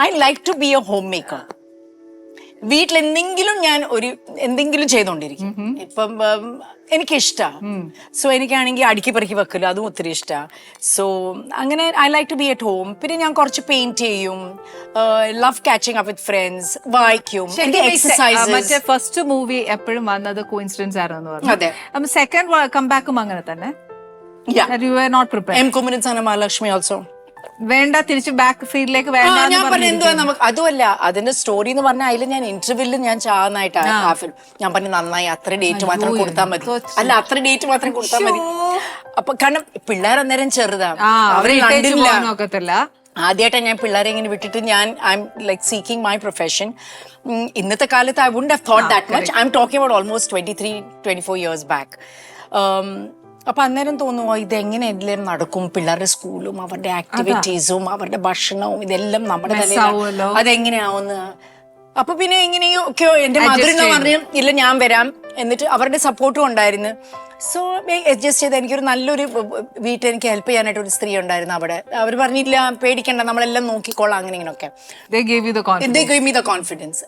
I like to be a homemaker. വീട്ടിൽ എന്തെങ്കിലും ചെയ്തോണ്ടിരിക്കും. ഇപ്പം എനിക്കിഷ്ടമാണ്. സോ എനിക്കാണെങ്കിൽ അടുക്കി പെറുക്കി വെക്കലും അതും ഒത്തിരി ഇഷ്ടമാണ്. സോ അങ്ങനെ I like to be at home. പിന്നെ ഞാൻ കുറച്ച് പെയിന്റ് ചെയ്യും, love catching up with friends, വായിക്കും, എക്സസൈസ്. ഫസ്റ്റ് മൂവി എപ്പോഴും വന്നത് കോയിൻസിഡൻസ് ആയിരുന്നു പറഞ്ഞു. സെക്കൻഡ് കംബാക്കും അങ്ങനെ തന്നെ. You were not prepared. M Kumaran Sana Mahalakshmi also വേണ്ട, തിരിച്ച് ബാക്ക് ഫീൽഡിലേക്ക് ഞാൻ പറഞ്ഞു എന്തുവാ നമുക്ക് അതുമല്ല അതിന്റെ സ്റ്റോറി എന്ന് പറഞ്ഞാൽ അതിൽ ഞാൻ ഇന്റർവ്യൂവിൽ ഞാൻ ചാന്നായിട്ടാണ് ഞാൻ പറഞ്ഞു നന്നായി അത്ര ഡേറ്റ് മാത്രം കൊടുത്താൽ മതി. അല്ല അത്ര ഡേറ്റ് മാത്രം കൊടുത്താൽ മതി. അപ്പൊ കാരണം പിള്ളേർ അന്നേരം ചെറുതാ, അവരെ നോക്കത്തില്ല. ആദ്യമായിട്ടാണ് ഞാൻ പിള്ളേരെ ഇങ്ങനെ വിട്ടിട്ട് ഞാൻ I'm like seeking my profession. ഇന്നത്തെ കാലത്ത് I wouldn't have thought that much. I'm talking about almost 23-24 years back. അപ്പൊ അന്നേരം തോന്നുമോ ഇതെങ്ങനെ എല്ലാം നടക്കും, പിള്ളേരുടെ സ്കൂളും അവരുടെ ആക്ടിവിറ്റീസും അവരുടെ ഭക്ഷണവും ഇതെല്ലാം നമ്മുടെ തലയിൽ അതെങ്ങനെയാവുന്ന. അപ്പൊ പിന്നെ എങ്ങനെയൊക്കെയോ എന്റെ മധുരങ്ങൾ പറഞ്ഞു ഇല്ല ഞാൻ വരാം, എന്നിട്ട് അവരുടെ സപ്പോർട്ടും ഉണ്ടായിരുന്നു. സോ അഡ്ജസ്റ്റ് ചെയ്ത് എനിക്കൊരു നല്ലൊരു വീട്ടിൽ എനിക്ക് ഹെൽപ്പ് ചെയ്യാനായിട്ട് ഒരു സ്ത്രീ ഉണ്ടായിരുന്നു അവിടെ. അവർ പറഞ്ഞില്ല പേടിക്കണ്ട നമ്മളെല്ലാം നോക്കിക്കോളാം അങ്ങനെ ഇങ്ങനെയൊക്കെ. They gave you the confidence. They gave me the confidence.